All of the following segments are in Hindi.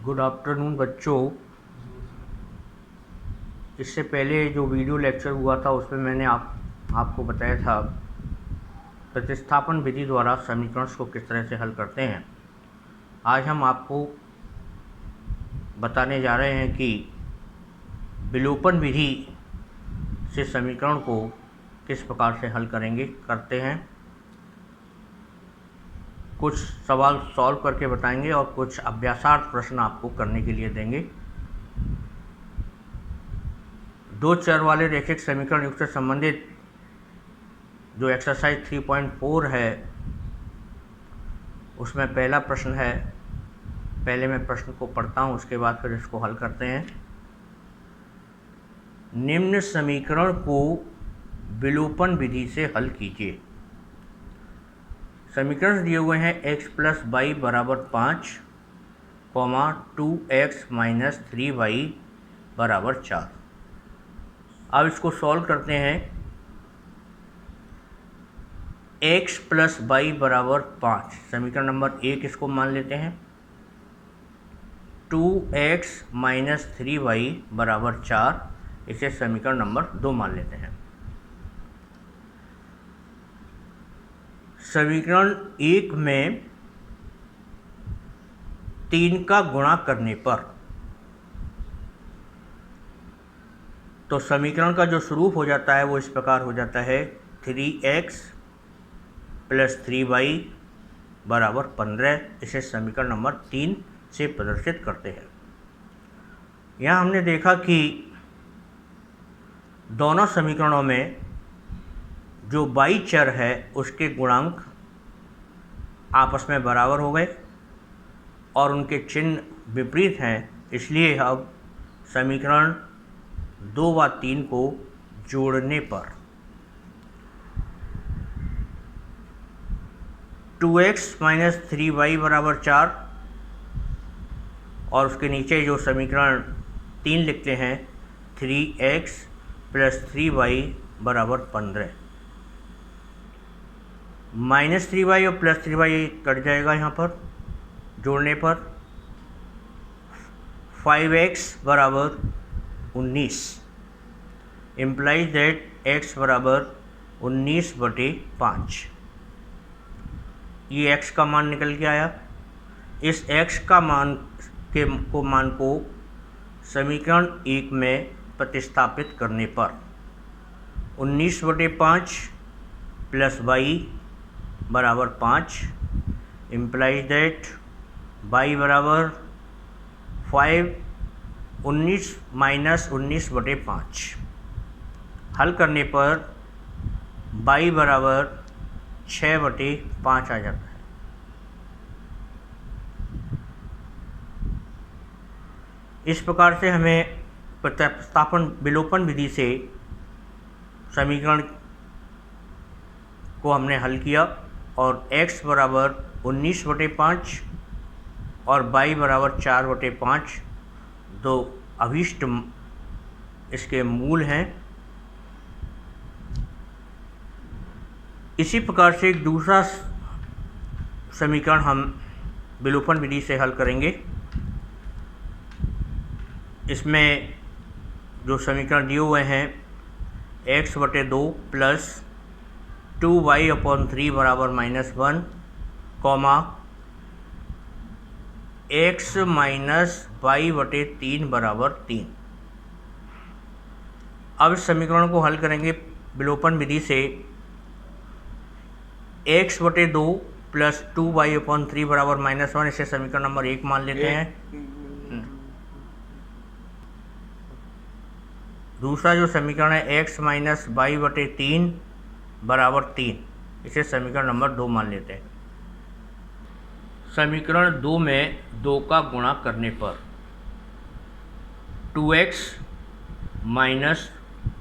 गुड आफ्टरनून बच्चों। इससे पहले जो वीडियो लेक्चर हुआ था उसमें मैंने आपको बताया था प्रतिस्थापन विधि द्वारा समीकरण को किस तरह से हल करते हैं। आज हम आपको बताने जा रहे हैं कि विलोपन विधि से समीकरण को किस प्रकार से हल करते हैं। कुछ सवाल सॉल्व करके बताएंगे और कुछ अभ्यासार्थ प्रश्न आपको करने के लिए देंगे। दो चर वाले रैखिक समीकरण युक्त से संबंधित जो एक्सरसाइज 3.4 है उसमें पहला प्रश्न है। पहले मैं प्रश्न को पढ़ता हूँ, उसके बाद फिर इसको हल करते हैं। निम्न समीकरण को विलोपन विधि से हल कीजिए। समीकरण दिए हुए हैं x + y = 5, 2x - 3y = 4। अब इसको सॉल्व करते हैं। x + y = 5, समीकरण नंबर 1 इसको मान लेते हैं। 2x - 3y = 4, इसे समीकरण नंबर 2 मान लेते हैं। समीकरण 1 में 3 का गुणा करने पर तो समीकरण का जो स्वरूप हो जाता है वो इस प्रकार हो जाता है 3x + 3y = 15। इसे समीकरण नंबर 3 से प्रदर्शित करते हैं। यहाँ हमने देखा कि दोनों समीकरणों में जो y चर है उसके गुणांक आपस में बराबर हो गए और उनके चिन्ह विपरीत हैं, इसलिए अब समीकरण 2 व 3 को जोड़ने पर 2x - 3y = 4 और उसके नीचे जो समीकरण 3 लिखते हैं 3x + 3y = 15। -3y और +3y कट जाएगा यहाँ पर जोड़ने पर 5x = 19 इम्प्लाइज दैट x = 19/5। ये x का मान निकल के आया। इस x का मान को समीकरण 1 में प्रतिस्थापित करने पर 19/5 + y = 5 इम्प्लाइज दैट y = 5 19 - 19/5। हल करने पर y = 6/5 आ जाता है। इस प्रकार से हमें प्रतिस्थापन विलोपन विधि से समीकरण को हमने हल किया और x = 19/5 और y = 4/5 दो अभीष्ट इसके मूल हैं। इसी प्रकार से एक दूसरा समीकरण हम विलोपन विधि से हल करेंगे। इसमें जो समीकरण दिए हुए हैं x/2 + 2y/3 = -1, x - y/3 = 3। अब इस समीकरण को हल करेंगे विलोपन विधि से। x/2 + 2y/3 = -1, इसे समीकरण नंबर 1 मान लेते हैं। दूसरा जो समीकरण है x - y/3 = 3, इसे समीकरण नंबर 2 मान लेते हैं। समीकरण 2 में 2 का गुणा करने पर 2x -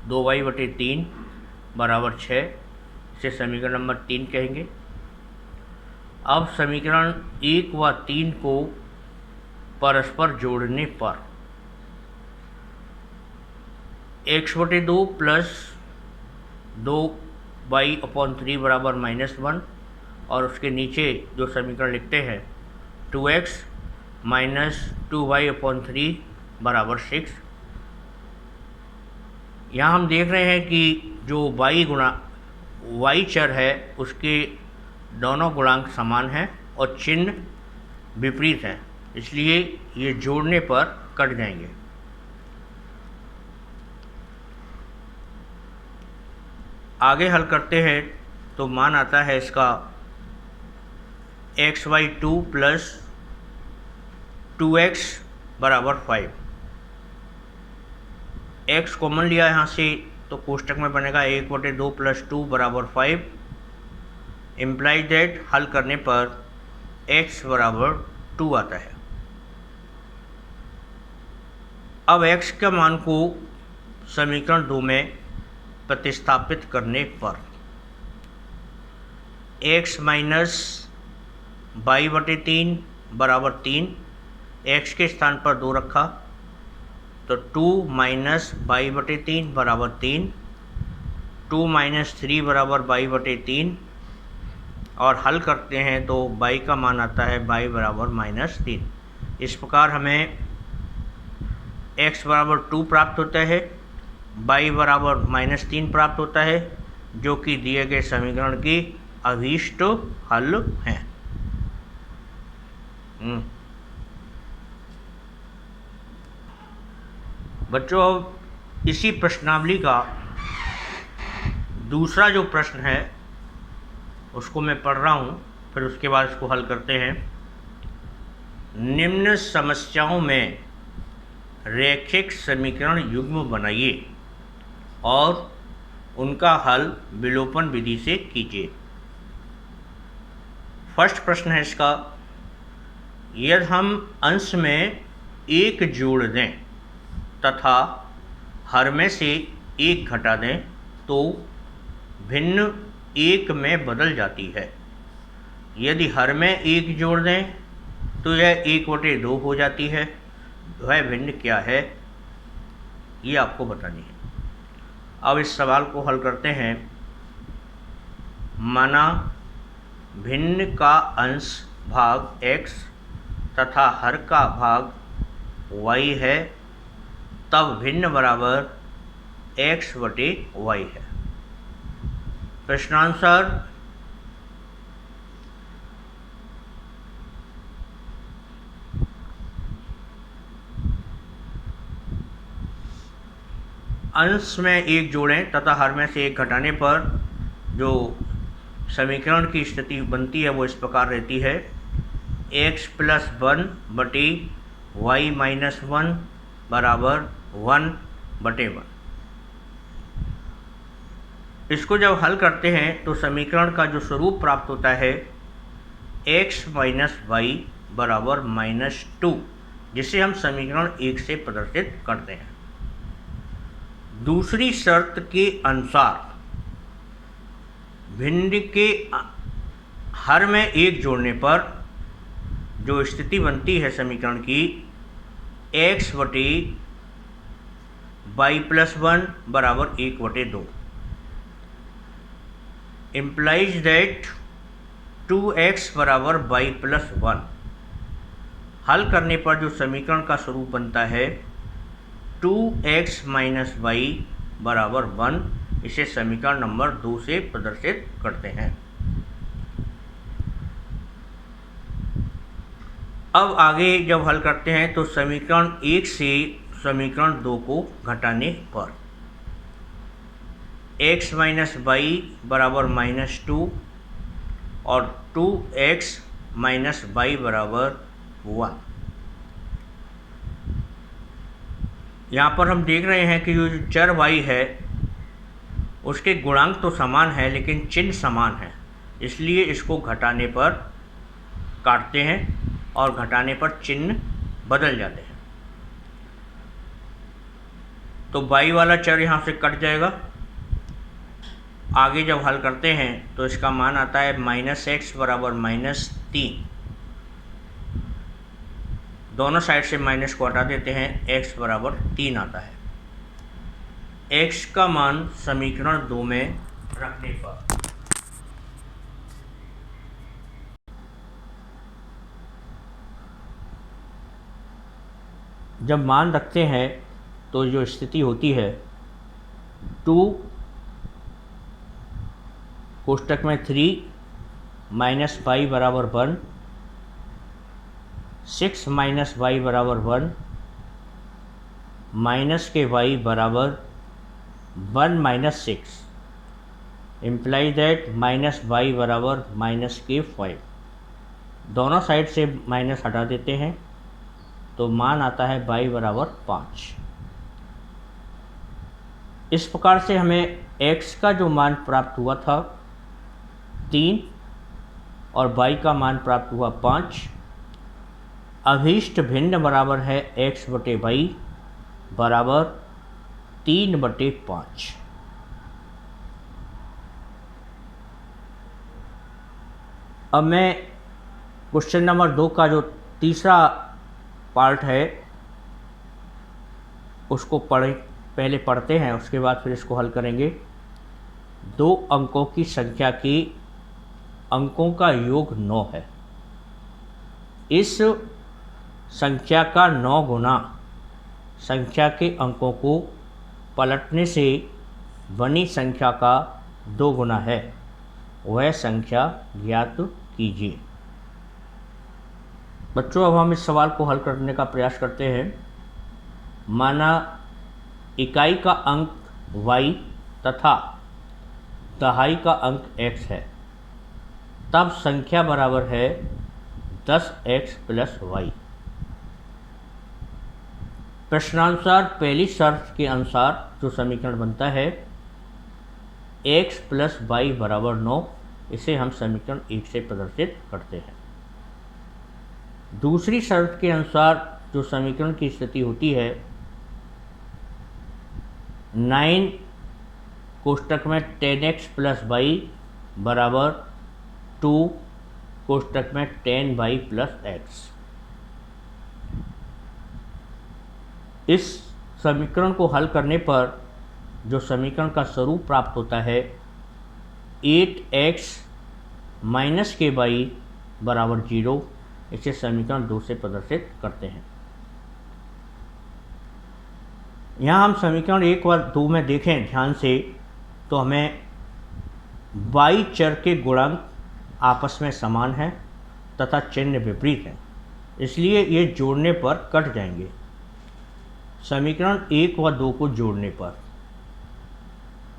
2y/3 = 6, इसे समीकरण नंबर 3 कहेंगे। अब समीकरण 1 व 3 को परस्पर जोड़ने पर x/2 + 2y/3 = -1 और उसके नीचे जो समीकरण लिखते हैं 2x -2y/3 बराबर 6। यहाँ हम देख रहे हैं कि जो y चर है उसके दोनों गुणांक समान हैं और चिन्ह विपरीत हैं, इसलिए ये जोड़ने पर कट जाएंगे। आगे हल करते हैं तो मान आता है इसका xy2 + 2x बराबर 5। x कॉमन लिया यहाँ से तो कोष्टक में बनेगा 1/2 + 2 बराबर 5। इम्प्लाइज दैट हल करने पर x बराबर 2 आता है। अब x के मान को समीकरण 2 में प्रतिस्थापित करने पर x - y/3 बराबर 3, x के स्थान पर 2 रखा तो 2 - y/3 बराबर 3, 2 - 3 बराबर y/3 और हल करते हैं तो y का मान आता है y बराबर -3। इस प्रकार हमें x बराबर 2 प्राप्त होता है, y बराबर -3 प्राप्त होता है, जो कि दिए गए समीकरण की अभीष्ट हल हैं। बच्चों, अब इसी प्रश्नावली का दूसरा जो प्रश्न है उसको मैं पढ़ रहा हूँ, फिर उसके बाद इसको हल करते हैं। निम्न समस्याओं में रैखिक समीकरण युग्म बनाइए और उनका हल विलोपन विधि से कीजिए। फर्स्ट प्रश्न है इसका, यदि हम अंश में 1 जोड़ दें तथा हर में से 1 घटा दें तो भिन्न 1 में बदल जाती है। यदि हर में 1 जोड़ दें तो यह 1/2 हो जाती है। वह भिन्न क्या है, ये आपको बतानी है। अब इस सवाल को हल करते हैं। माना भिन्न का अंश भाग x तथा हर का भाग y है, तब भिन्न बराबर x/y है। प्रश्नानुसार अंश में 1 जोड़ें तथा हर में से 1 घटाने पर जो समीकरण की स्थिति बनती है वो इस प्रकार रहती है, x + 1/y - 1 बराबर 1/1। इसको जब हल करते हैं तो समीकरण का जो स्वरूप प्राप्त होता है x - y बराबर -2, जिसे हम समीकरण 1 से प्रदर्शित करते हैं। दूसरी शर्त के अनुसार भिन्न के हर में 1 जोड़ने पर जो स्थिति बनती है समीकरण की, x/y + 1 बराबर 1/2 इम्प्लाइज दैट 2x बराबर y + 1। हल करने पर जो समीकरण का स्वरूप बनता है 2x - y बराबर 1, इसे समीकरण नंबर 2 से प्रदर्शित करते हैं। अब आगे जब हल करते हैं तो समीकरण 1 से समीकरण 2 को घटाने पर x - y बराबर -2 और 2x - y बराबर 1। यहाँ पर हम देख रहे हैं कि जो चर y है उसके गुणांक तो समान है लेकिन चिन्ह समान है, इसलिए इसको घटाने पर काटते हैं और घटाने पर चिन्ह बदल जाते हैं। तो y वाला चर यहाँ से कट जाएगा। आगे जब हल करते हैं तो इसका मान आता है -x बराबर -3। दोनों साइड से माइनस को हटा देते हैं, x बराबर 3 आता है। x का मान समीकरण 2 में रखने पर जब मान रखते हैं तो जो स्थिति होती है 2 कोष्टक में 3 माइनस वाई बराबर 1, 6 माइनस वाई बराबर 1, माइनस के वाई बराबर 1 minus 6 imply that minus y बराबर माइनस के 5। दोनों साइड से माइनस हटा देते हैं तो मान आता है वाई बराबर 5। इस प्रकार से हमें x का जो मान प्राप्त हुआ था 3 और y का मान प्राप्त हुआ 5। अभीष्ट भिन्न बराबर है x बटे वाई बराबर 3/5। अब मैं क्वेश्चन नंबर 2 का जो तीसरा पार्ट है उसको पहले पढ़ते हैं, उसके बाद फिर इसको हल करेंगे। 2 अंकों की संख्या की अंकों का योग 9 है। इस संख्या का 9 गुना संख्या के अंकों को पलटने से बनी संख्या का 2 गुना है, वह संख्या ज्ञात कीजिए। बच्चों, अब हम इस सवाल को हल करने का प्रयास करते हैं। माना इकाई का अंक y तथा दहाई का अंक x है, तब संख्या बराबर है 10x प्लस वाई। प्रश्नानुसार पहली शर्त के अनुसार जो समीकरण बनता है x प्लस वाई बराबर 9, इसे हम समीकरण 1 से प्रदर्शित करते हैं। दूसरी शर्त के अनुसार जो समीकरण की स्थिति होती है 9 कोष्टक में 10x प्लस वाई बराबर 2 कोष्टक में 10y प्लस x। इस समीकरण को हल करने पर जो समीकरण का स्वरूप प्राप्त होता है 8x माइनस के वाई बराबर 0। इसे समीकरण 2 से प्रदर्शित करते हैं। यहाँ हम समीकरण 1 और 2 में देखें ध्यान से तो हमें y चर के गुणांक आपस में समान हैं तथा चिन्ह विपरीत हैं, इसलिए ये जोड़ने पर कट जाएंगे। समीकरण 1 व 2 को जोड़ने पर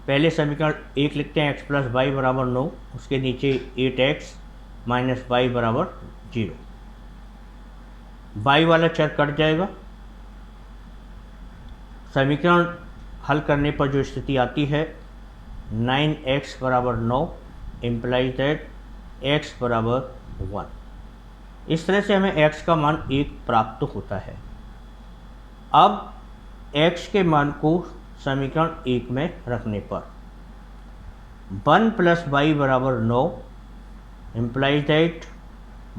पहले समीकरण 1 लिखते हैं x प्लस वाई बराबर 9, उसके नीचे 8x माइनस वाई बराबर 0। y वाला चर कट जाएगा। समीकरण हल करने पर जो स्थिति आती है 9x बराबर 9 इम्प्लाइज दैट x बराबर 1। इस तरह से हमें x का मान 1 प्राप्त होता है। अब x के मान को समीकरण 1 में रखने पर 1 प्लस वाई बराबर 9 इम्प्लाइज दैट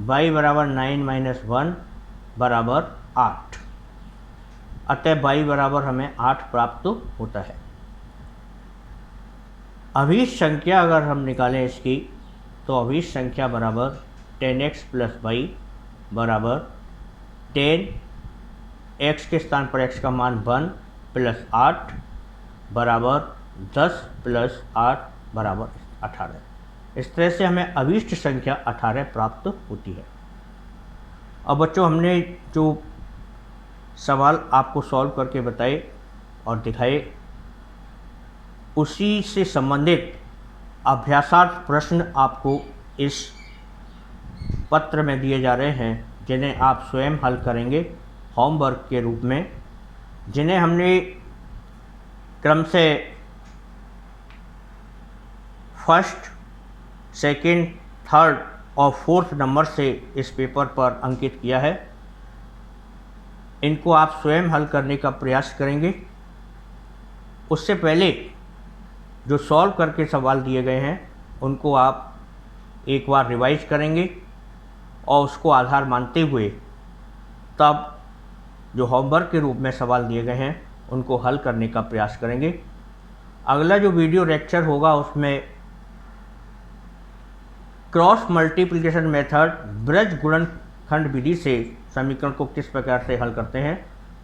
y बराबर 9 माइनस 1 बराबर 8। अतः y बराबर हमें 8 प्राप्त होता है। अभीष्ट संख्या अगर हम निकालें इसकी तो अभीष्ट संख्या बराबर 10x प्लस वाई बराबर 10, x के स्थान पर x का मान 1 प्लस 8 बराबर 10 प्लस 8 बराबर 18। इस तरह से हमें अभीष्ट संख्या 18 प्राप्त होती है। अब बच्चों, हमने जो सवाल आपको सॉल्व करके बताए और दिखाए उसी से संबंधित अभ्यासार्थ प्रश्न आपको इस पत्र में दिए जा रहे हैं, जिन्हें आप स्वयं हल करेंगे होमवर्क के रूप में, जिन्हें हमने क्रम से फर्स्ट, सेकंड, थर्ड और फोर्थ नंबर से इस पेपर पर अंकित किया है। इनको आप स्वयं हल करने का प्रयास करेंगे। उससे पहले जो सॉल्व करके सवाल दिए गए हैं उनको आप एक बार रिवाइज करेंगे और उसको आधार मानते हुए तब जो होमवर्क के रूप में सवाल दिए गए हैं उनको हल करने का प्रयास करेंगे। अगला जो वीडियो लेक्चर होगा उसमें क्रॉस मल्टीप्लिकेशन मेथड ब्रज गुणनखंड विधि से समीकरण को किस प्रकार से हल करते हैं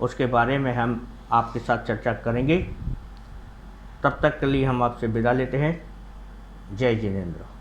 उसके बारे में हम आपके साथ चर्चा करेंगे। तब तक के लिए हम आपसे विदा लेते हैं। जय जिनेंद्र।